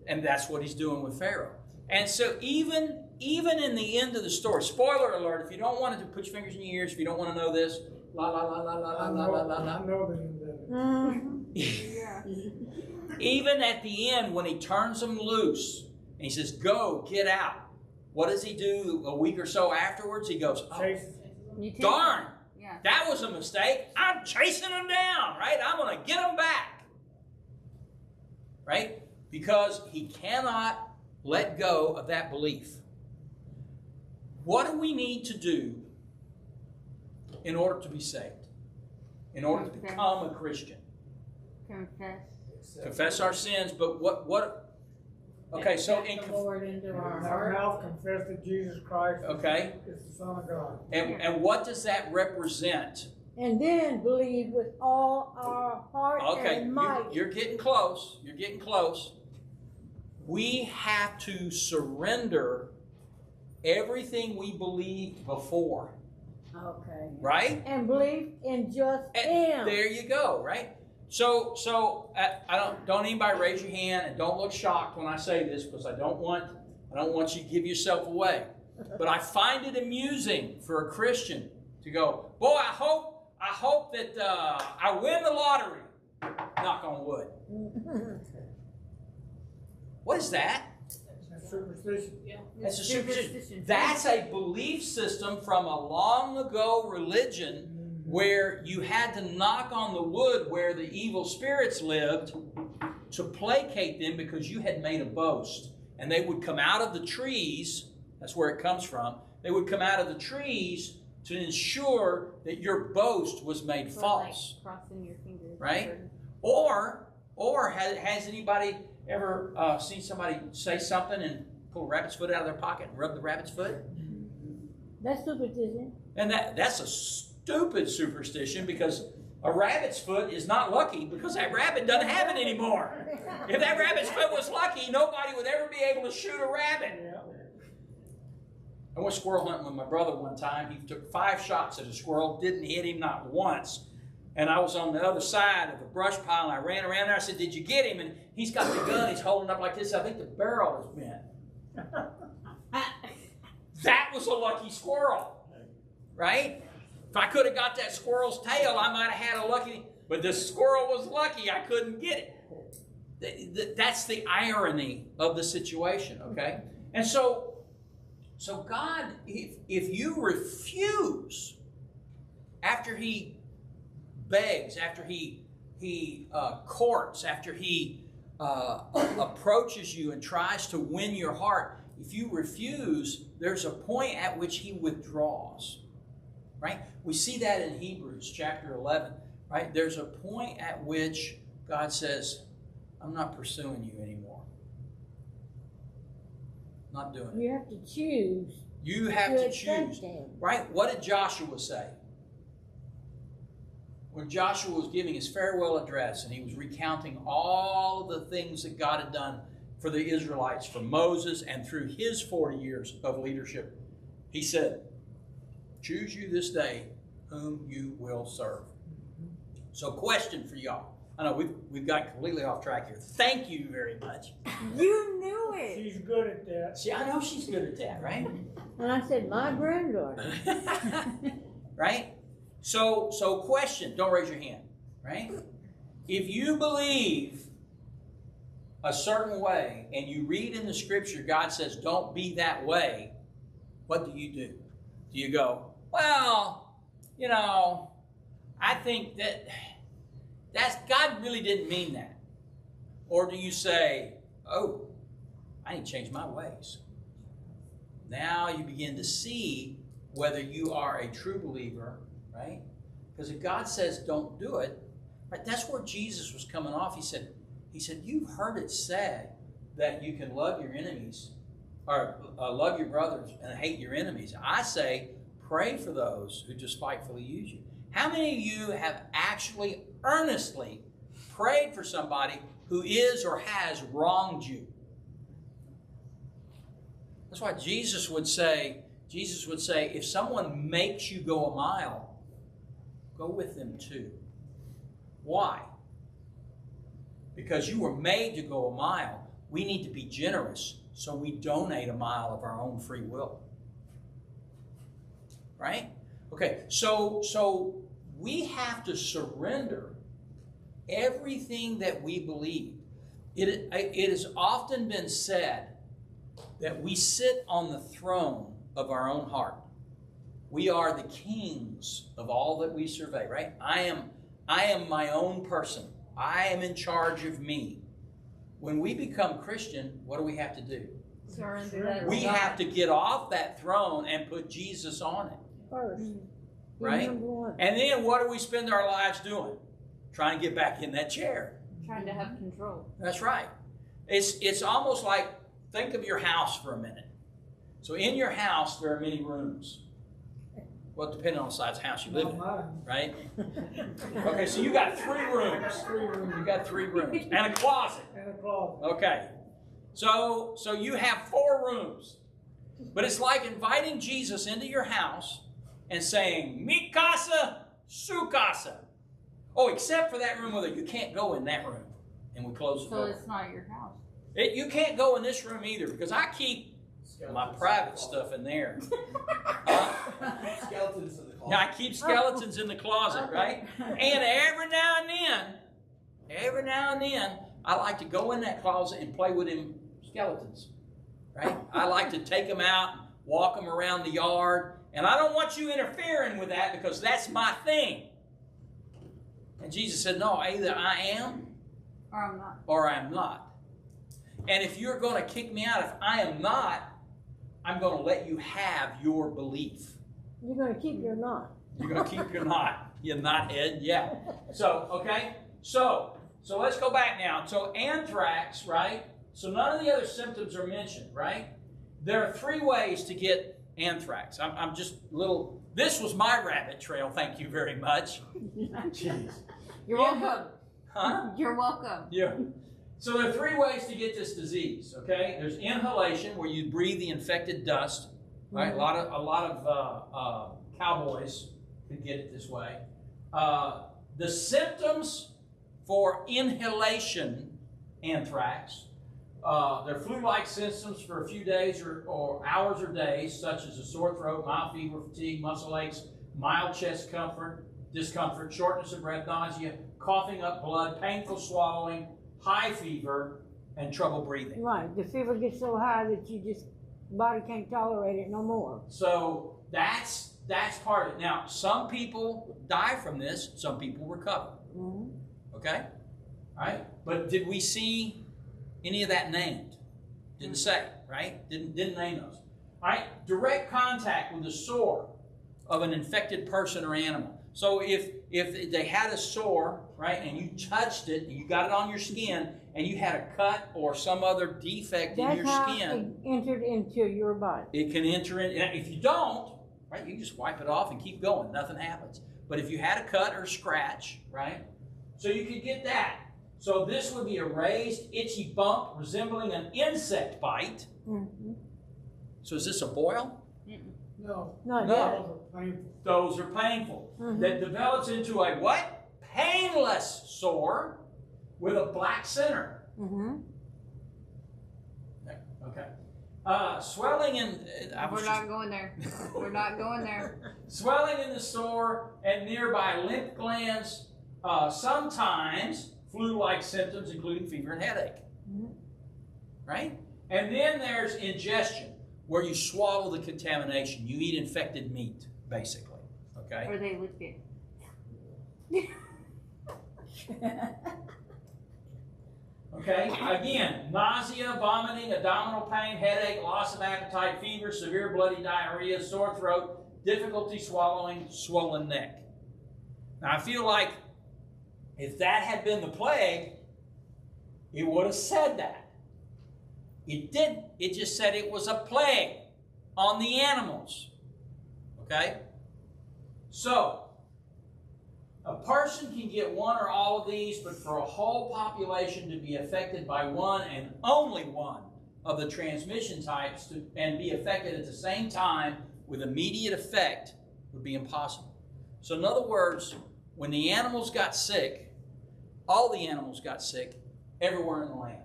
Speaker 1: And that's what he's doing with Pharaoh. And so even in the end of the story, spoiler alert, if you don't want to put your fingers in your ears, if you don't want to know this, la la la la la la la la la la.
Speaker 4: I know the end of it.
Speaker 3: Mhm.
Speaker 2: Yeah.
Speaker 1: Even at the end, when he turns them loose, and he says, go, get out. What does he do a week or so afterwards? He goes, oh,
Speaker 4: Chase.
Speaker 2: You take
Speaker 1: darn, that was a mistake. I'm chasing them down, right? I'm going to get them back. Right? Because he cannot let go of that belief. What do we need to do in order to be saved? In order to become a Christian? Confess our sins, but what? Okay, so
Speaker 7: the Lord into our
Speaker 4: In our
Speaker 7: heart.
Speaker 4: mouth confess that Jesus Christ
Speaker 1: Okay.
Speaker 4: is the Son of God.
Speaker 1: And what does that represent?
Speaker 3: And then believe with all our heart
Speaker 1: Okay,
Speaker 3: and might.
Speaker 1: you're getting close. You're getting close. We have to surrender everything we believed before,
Speaker 7: Okay.
Speaker 1: right?
Speaker 3: And believe in just
Speaker 1: And
Speaker 3: Him.
Speaker 1: there you go, right? So I don't anybody raise your hand and don't look shocked when I say this, because I don't want you to give yourself away. But I find it amusing for a Christian to go, boy, I hope that I win the lottery. Knock on wood. What is that?
Speaker 4: That's superstition.
Speaker 1: That's a superstition. That's a belief system from a long ago religion where you had to knock on the wood where the evil spirits lived to placate them because you had made a boast. And they would come out of the trees. That's where it comes from. They would come out of the trees to ensure that your boast was made false.
Speaker 2: Like crossing your fingers.
Speaker 1: Right? Or has anybody ever seen somebody say something and pull a rabbit's foot out of their pocket and rub the rabbit's foot?
Speaker 3: That's superstition.
Speaker 1: And that's a stupid superstition, because a rabbit's foot is not lucky because that rabbit doesn't have it anymore. If that rabbit's foot was lucky, nobody would ever be able to shoot a rabbit. I went squirrel hunting with my brother one time. He took 5 shots at a squirrel, didn't hit him not once. And I was on the other side of the brush pile, and I ran around there. I said, "Did you get him?" And he's got the gun. He's holding it up like this. I think the barrel is bent. That was a lucky squirrel, right? If I could have got that squirrel's tail, I might have had a lucky. But the squirrel was lucky. I couldn't get it. That's the irony of the situation, okay? And so God, if you refuse, after He begs, after He courts, after He approaches you and tries to win your heart, if you refuse, there's a point at which He withdraws, right? We see that in Hebrews chapter 11, right? There's a point at which God says, "I'm not pursuing you anymore. Not doing it."
Speaker 3: You have to choose.
Speaker 1: You have to
Speaker 3: accept
Speaker 1: choose,
Speaker 3: Him.
Speaker 1: right? What did Joshua say? When Joshua was giving his farewell address and he was recounting all the things that God had done for the Israelites, for Moses, and through his 40 years of leadership, he said, "Choose you this day whom you will serve." So, question for y'all. I know we've got completely off track here. Thank you very much.
Speaker 5: You knew it.
Speaker 4: She's good at that.
Speaker 1: See, I know she's good at that, right?
Speaker 3: And I said, my granddaughter.
Speaker 1: Right? So question, don't raise your hand, right? If you believe a certain way and you read in the scripture, God says, don't be that way, what do? Do you go, well, I think that's God really didn't mean that? Or do you say, oh, I need to change my ways? Now you begin to see whether you are a true believer, right? Because if God says don't do it, right, that's where Jesus was coming off. He said, you've heard it said that you can love your enemies, or love your brothers and hate your enemies. I say, pray for those who despitefully use you. How many of you have actually earnestly prayed for somebody who is or has wronged you? That's why Jesus would say, if someone makes you go a mile, go with them too. Why? Because you were made to go a mile. We need to be generous, so we donate a mile of our own free will. Right? Okay, so we have to surrender everything that we believe. It has often been said that we sit on the throne of our own heart. We are the kings of all that we survey, right? I am my own person. I am in charge of me. When we become Christian, what do we have to do?
Speaker 5: Surrender that.
Speaker 1: We have to get off that throne and put Jesus on it,
Speaker 3: First.
Speaker 1: right?
Speaker 3: Number one.
Speaker 1: And then what do we spend our lives doing? Trying to get back in that chair.
Speaker 2: Trying to have control.
Speaker 1: That's right. It's almost like, think of your house for a minute. So in your house, there are many rooms. Well, depending on the size of house you live in, right? Okay, so you got 3 rooms. You got 3 rooms. And a closet.
Speaker 4: And a closet.
Speaker 1: Okay. So you have 4 rooms. But it's like inviting Jesus into your house and saying, Mi casa, su casa. Oh, except for that room over there. You can't go in that room. And we close the
Speaker 2: So
Speaker 1: door.
Speaker 2: it's not your house.
Speaker 1: You can't go in this room either because I keep my private stuff in there.
Speaker 8: Skeletons in the closet.
Speaker 1: Yeah, I keep skeletons in the closet, right? And every now and then, I like to go in that closet and play with them skeletons, right? I like to take them out, walk them around the yard, and I don't want you interfering with that because that's my thing. And Jesus said, no, either I am
Speaker 2: Or I'm not.
Speaker 1: or I'm not. And if you're going to kick me out, if I am not, I'm going to let you have your belief.
Speaker 3: You're going to keep your knot.
Speaker 1: You're going to keep your knot. Your knothead, yeah. So, okay. So let's go back now. So anthrax, right? So none of the other symptoms are mentioned, right? There are 3 ways to get anthrax. I'm just little. This was my rabbit trail. Thank you very much. Jeez.
Speaker 2: You're welcome.
Speaker 1: Huh?
Speaker 2: You're welcome.
Speaker 1: Yeah. So there are 3 ways to get this disease. Okay. There's inhalation, where you breathe the infected dust. Right. A lot of cowboys could get it this way. The symptoms for inhalation anthrax. They're flu-like symptoms for a few days or hours or days, such as a sore throat, mild fever, fatigue, muscle aches, mild chest discomfort, shortness of breath, nausea, coughing up blood, painful swallowing, high fever, and trouble breathing.
Speaker 3: Right. The fever gets so high that body can't tolerate it no more.
Speaker 1: So that's part of it. Now, some people die from this, some people recover.
Speaker 3: Mm-hmm.
Speaker 1: Okay? All right? But did we see any of that named? Didn't say, right? Didn't name those. All right? Direct contact with the sore of an infected person or animal. So if they had a sore, right, and you touched it, and you got it on your skin, and you had a cut or some other defect in your skin,
Speaker 3: it entered into your body.
Speaker 1: it can enter in. If you don't, right, you just wipe it off and keep going. Nothing happens. But if you had a cut or scratch, right, so you could get that. So this would be a raised, itchy bump resembling an insect bite.
Speaker 3: Mm-hmm.
Speaker 1: So is this a boil?
Speaker 4: No.
Speaker 3: Not
Speaker 1: No.
Speaker 3: yet.
Speaker 4: Those are painful.
Speaker 1: Those are painful.
Speaker 3: Mhm.
Speaker 1: That develops into a what? Painless sore with a black center.
Speaker 3: Mm-hmm.
Speaker 1: Okay. Swelling in.
Speaker 2: We're not going there. We're not going there.
Speaker 1: Swelling in the sore and nearby lymph glands. Sometimes flu-like symptoms, including fever and headache.
Speaker 3: Mm-hmm.
Speaker 1: Right? And then there's ingestion, where you swallow the contamination. You eat infected meat, basically. Okay?
Speaker 2: Or they lick it.
Speaker 1: Okay? Again, nausea, vomiting, abdominal pain, headache, loss of appetite, fever, severe bloody diarrhea, sore throat, difficulty swallowing, swollen neck. Now, I feel like if that had been the plague, it would have said that. It didn't. It just said it was a plague on the animals. Okay? So, a person can get one or all of these, but for a whole population to be affected by one and only one of the transmission types and be affected at the same time with immediate effect would be impossible. So in other words, when the animals got sick, all the animals got sick everywhere in the land.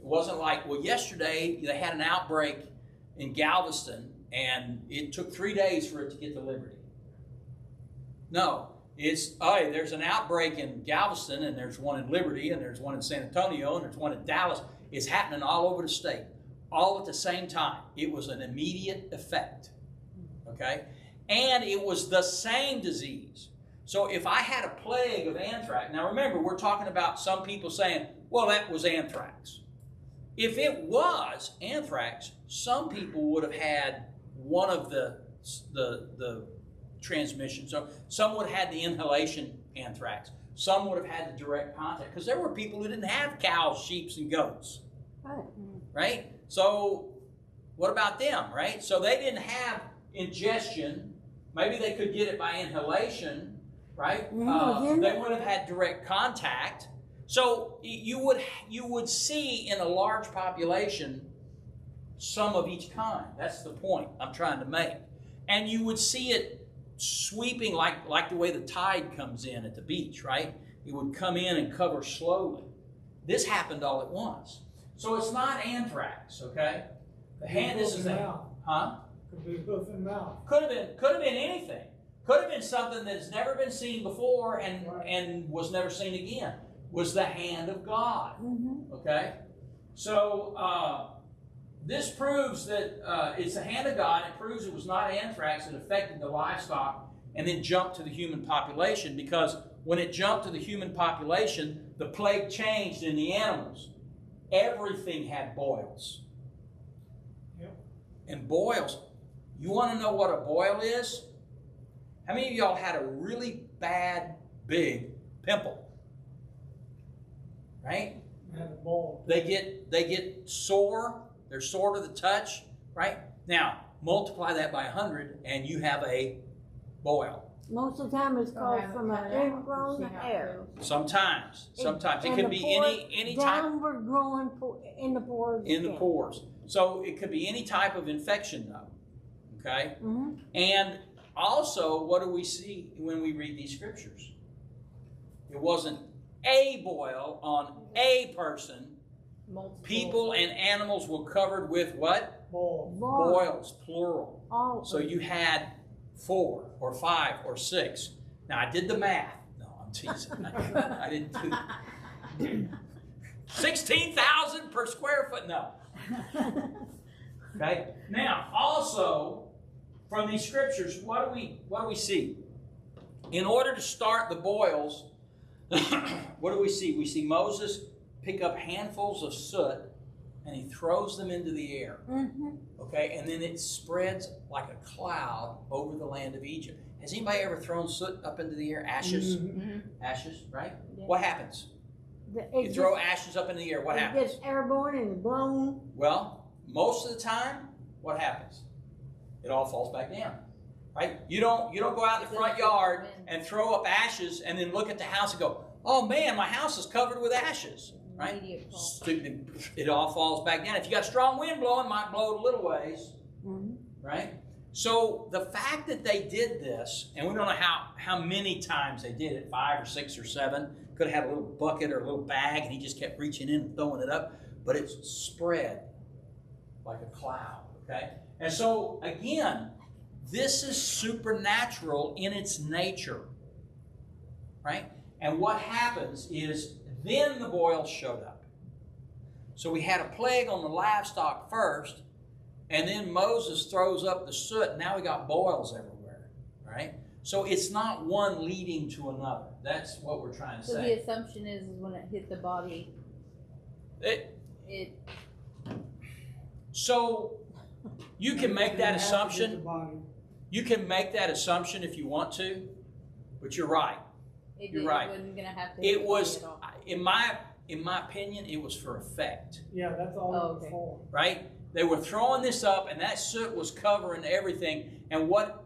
Speaker 1: It wasn't like, well, yesterday they had an outbreak in Galveston and it took 3 days for it to get to Liberty. No, it's, hey, there's an outbreak in Galveston and there's one in Liberty and there's one in San Antonio and there's one in Dallas. It's happening all over the state, all at the same time. It was an immediate effect, okay? and it was the same disease. So if I had a plague of anthrax, now remember, we're talking about some people saying, well, that was anthrax. If it was anthrax, some people would have had one of the transmissions. So some would have had the inhalation anthrax. Some would have had the direct contact, because there were people who didn't have cows, sheep, and goats. Right? So what about them, right? So they didn't have ingestion. Maybe they could get it by inhalation, right? They would have had direct contact. So you would see in a large population some of each kind. That's the point I'm trying to make. And you would see it sweeping like the way the tide comes in at the beach, right? It would come in and cover slowly. This happened all at once. So it's not anthrax, okay? This is the huh?
Speaker 4: Could be hoof and mouth.
Speaker 1: Could have been anything. Could have been something that's never been seen before and was never seen again. Was the hand of God. Okay? So this proves that it's the hand of God. It proves it was not anthrax that affected the livestock and then jumped to the human population, because when it jumped to the human population, the plague changed in the animals. Everything had boils.
Speaker 4: Yep.
Speaker 1: And boils, you want to know what a boil is? How many of y'all had a really bad, big pimple? Right?
Speaker 4: Had a ball.
Speaker 1: They get sore. They're sore to the touch, right? Now, multiply that by 100 and you have a boil.
Speaker 3: Most of the time it's caused from an ingrown hair.
Speaker 1: Sometimes. It
Speaker 3: And
Speaker 1: can
Speaker 3: the
Speaker 1: be
Speaker 3: pores,
Speaker 1: any type
Speaker 3: downward growing in the pores.
Speaker 1: in the pores. So it could be any type of infection though. Okay? And also, what do we see when we read these scriptures? It wasn't a boil on a person.
Speaker 5: Multiple.
Speaker 1: People and animals were covered with what?
Speaker 4: Ball.
Speaker 1: Boils, plural.
Speaker 3: All
Speaker 1: So you had 4 or 5 or 6. Now I did the math. No, I'm teasing. I didn't do 16,000 per square foot. No. Okay. Now also from these scriptures, what do we see? In order to start the boils, what do we see? We see Moses pick up handfuls of soot and he throws them into the air. Okay, and then it spreads like a cloud over the land of Egypt. Has anybody ever thrown soot up into the air? Ashes? Ashes, right?
Speaker 3: Yeah.
Speaker 1: What happens?
Speaker 3: It
Speaker 1: You throw ashes up in the air, what happens?
Speaker 3: It gets airborne and blown.
Speaker 1: Well, most of the time, what happens? It all falls back down. Right? You don't go out in the front yard and throw up ashes and then look at the house and go, oh man, my house is covered with ashes. Right? It all falls back down. If you got a strong wind blowing, it might blow it a little ways. Right? So the fact that they did this, and we don't know how many times they did it, 5 or 6 or 7, could have had a little bucket or a little bag and he just kept reaching in and throwing it up, but it's spread like a cloud. Okay? And so again, this is supernatural in its nature. Right? And what happens is then the boils showed up. So we had a plague on the livestock first, and then Moses throws up the soot, and now we got boils everywhere, right? So it's not one leading to another. That's what we're trying to
Speaker 5: So
Speaker 1: say.
Speaker 5: the assumption is when it hit the body,
Speaker 1: So you can make that assumption.
Speaker 4: Body.
Speaker 1: You can make that assumption if you want to, but you're right. You're right.
Speaker 5: It wasn't gonna have to hit
Speaker 1: It
Speaker 5: the
Speaker 1: was,
Speaker 5: body at all.
Speaker 1: in my opinion, it was for effect.
Speaker 4: Yeah, that's all
Speaker 5: Oh,
Speaker 4: it was
Speaker 5: okay.
Speaker 4: for.
Speaker 1: Right? They were throwing this up, and that soot was covering everything. And what?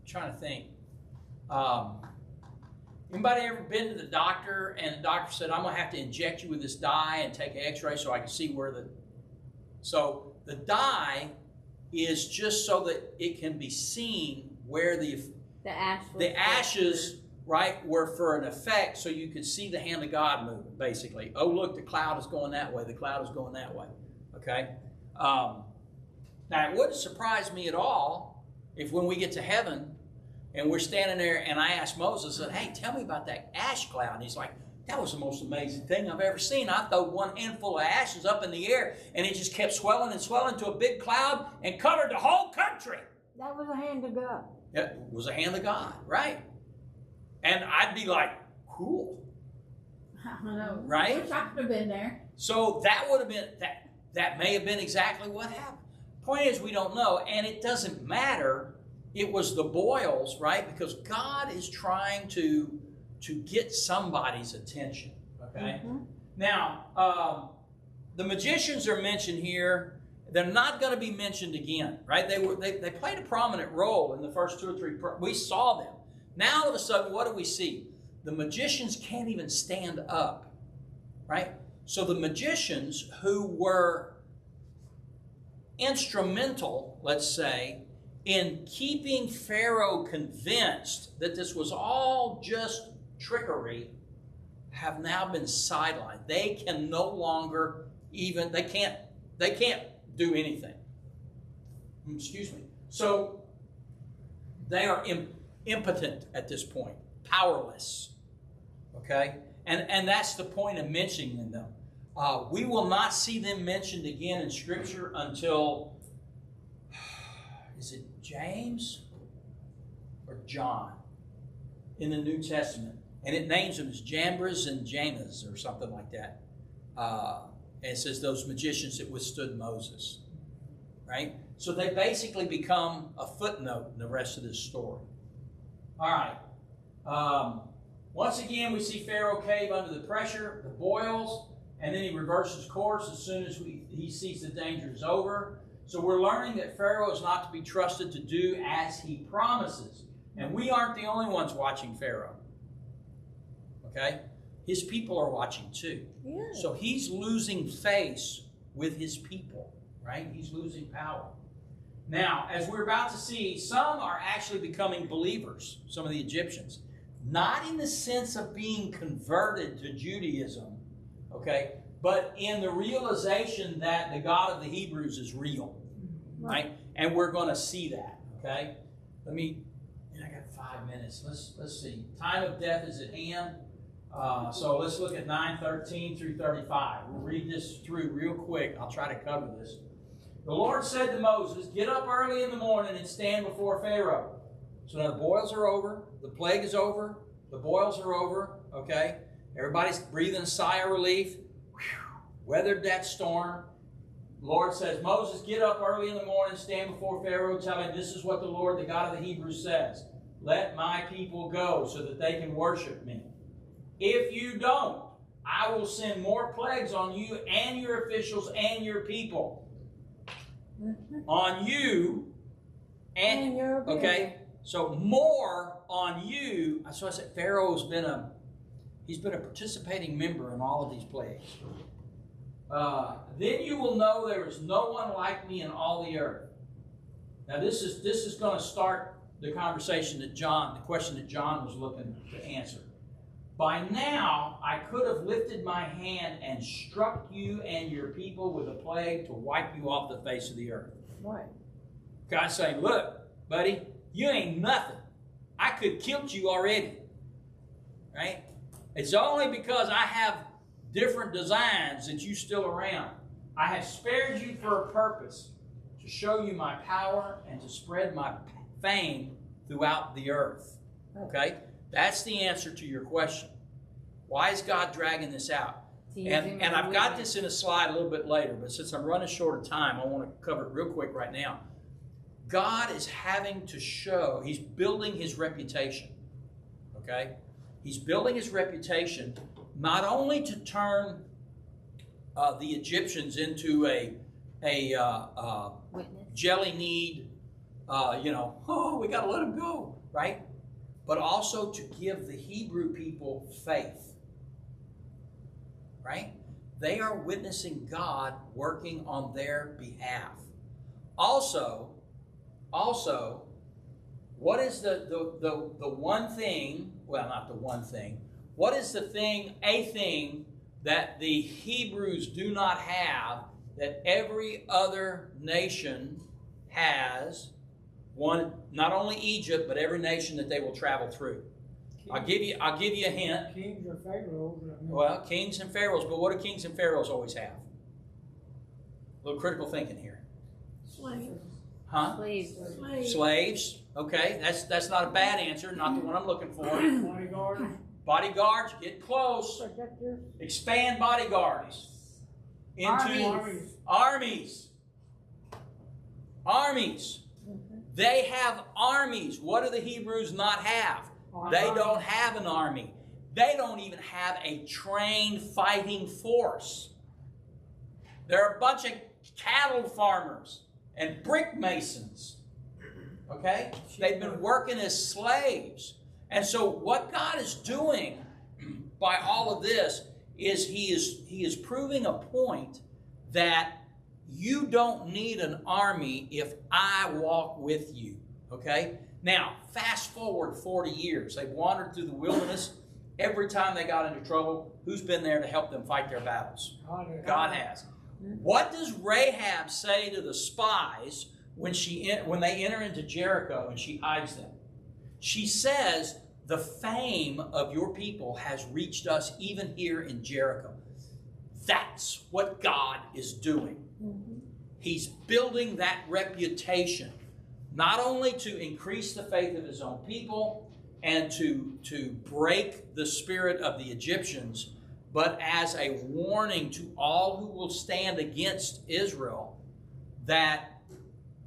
Speaker 1: Trying to think. Anybody ever been to the doctor, and the doctor said, "I'm gonna have to inject you with this dye and take an X-ray so I can see where the." So the dye is just so that it can be seen where the ashes, right, were for an effect, so you could see the hand of God moving, basically. Oh, look, the cloud is going that way. The cloud is going that way. Okay? Now, it wouldn't surprise me at all if when we get to heaven and we're standing there and I ask Moses, hey, tell me about that ash cloud. And he's like, That was the most amazing thing I've ever seen. I threw one handful of ashes up in the air, and it just kept swelling and swelling to a big cloud and covered the whole country.
Speaker 3: That was a hand of God.
Speaker 1: It was a hand of God, right? And I'd be like, cool.
Speaker 7: I don't know.
Speaker 1: Right?
Speaker 7: Wish I could have been there.
Speaker 1: So that would have been, that may have been exactly what happened. Point is, we don't know, and it doesn't matter. It was the boils, right? Because God is trying to get somebody's attention, okay?
Speaker 3: Mm-hmm.
Speaker 1: Now, the magicians are mentioned here. They're not going to be mentioned again, right? They played a prominent role in the first 2 or 3. We saw them. Now, all of a sudden, what do we see? The magicians can't even stand up, right? So the magicians who were instrumental, let's say, in keeping Pharaoh convinced that this was all just trickery, have now been sidelined. They can no longer even, they can't do anything. Excuse me. So they are impotent at this point, powerless. Okay? And that's the point of mentioning them. We will not see them mentioned again in Scripture until, is it James or John in the New Testament? And it names them as Jambres and Jannes or something like that. And it says those magicians that withstood Moses. Right? So they basically become a footnote in the rest of this story. All right. Once again, we see Pharaoh cave under the pressure, the boils, and then he reverses course as soon as he sees the danger is over. So we're learning that Pharaoh is not to be trusted to do as he promises. And we aren't the only ones watching Pharaoh. Okay? His people are watching too.
Speaker 5: Yeah.
Speaker 1: So he's losing face with his people, right? He's losing power. Now, as we're about to see, some are actually becoming believers, some of the Egyptians. Not in the sense of being converted to Judaism, okay, but in the realization that the God of the Hebrews is real, right? And we're going to see that, okay? I got 5 minutes. Let's see. Time of death is at hand. So let's look at 9:13 through 35. We'll read this through real quick. I'll try to cover this. The Lord said to Moses, "Get up early in the morning and stand before Pharaoh." So now the boils are over. The plague is over. The boils are over. Okay? Everybody's breathing a sigh of relief. Whew. Weathered that storm. The Lord says, "Moses, get up early in the morning, stand before Pharaoh, tell him this is what the Lord, the God of the Hebrews, says. Let my people go so that they can worship me. If you don't, I will send more plagues on you and your officials and your people." On you and
Speaker 3: your people.
Speaker 1: Okay, so more on you. So I said Pharaoh's been a participating member in all of these plagues. Then you will know there is no one like me in all the earth. Now this is going to start the conversation the question that John was looking to answer. By now, I could have lifted my hand and struck you and your people with a plague to wipe you off the face of the earth.
Speaker 3: Right.
Speaker 1: God's saying, look, buddy, you ain't nothing. I could have killed you already. Right? It's only because I have different designs that you're still around. I have spared you for a purpose, to show you my power and to spread my fame throughout the earth. Okay? That's the answer to your question. Why is God dragging this out? And I've got this in a slide a little bit later, but since I'm running short of time, I want to cover it real quick right now. God is having to show, he's building his reputation. Okay? He's building his reputation not only to turn the Egyptians into a jelly-kneed, we got to let them go, right? But also to give the Hebrew people faith, right? They are witnessing God working on their behalf. Also, what is the one thing, well, not the one thing, what is a thing that the Hebrews do not have that every other nation has? One, not only Egypt, but every nation that they will travel through. I'll give you a hint.
Speaker 4: Kings or pharaohs.
Speaker 1: Well, kings and pharaohs, but what do kings and pharaohs always have? A little critical thinking here.
Speaker 3: Slaves.
Speaker 1: Huh?
Speaker 2: Slaves.
Speaker 1: Slaves. Okay, that's not a bad answer. Not the one I'm looking for.
Speaker 4: Bodyguards.
Speaker 1: Bodyguards, get close.
Speaker 3: Protectors.
Speaker 1: Expand bodyguards into armies. Armies. They have armies. What do the Hebrews not have? They don't have an army. They don't even have a trained fighting force. They're a bunch of cattle farmers and brick masons. Okay? They've been working as slaves. And so what God is doing by all of this is he is proving a point that you don't need an army if I walk with you. Okay? Now, fast forward 40 years. They've wandered through the wilderness. Every time they got into trouble, who's been there to help them fight their battles? God has. What does Rahab say to the spies when they enter into Jericho and she hides them? She says, the fame of your people has reached us even here in Jericho. That's what God is doing. He's building that reputation, not only to increase the faith of his own people and to break the spirit of the Egyptians, but as a warning to all who will stand against Israel that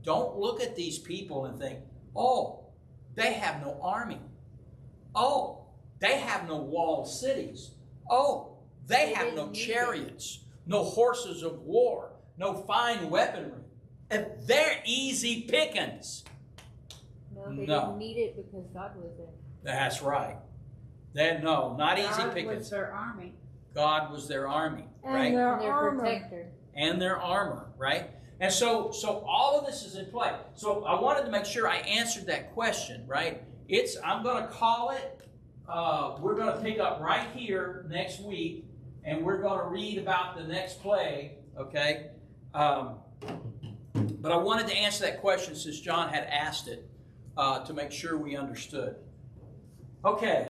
Speaker 1: don't look at these people and think, oh, they have no army. Oh, they have no walled cities. Oh, they have no chariots, no horses of war, no fine weaponry. And they're easy pickings.
Speaker 2: No, they didn't need it because God was there.
Speaker 1: That's right. Not easy
Speaker 7: God
Speaker 1: pickings.
Speaker 7: was their army.
Speaker 1: God was their army, right?
Speaker 3: And their
Speaker 2: Their
Speaker 3: armor.
Speaker 2: protector.
Speaker 1: And their armor, right? And so all of this is in play. So I wanted to make sure I answered that question, right? I'm going to call it, we're going to pick up right here next week, and we're going to read about the next plague, okay? But I wanted to answer that question since John had asked it to make sure we understood. Okay.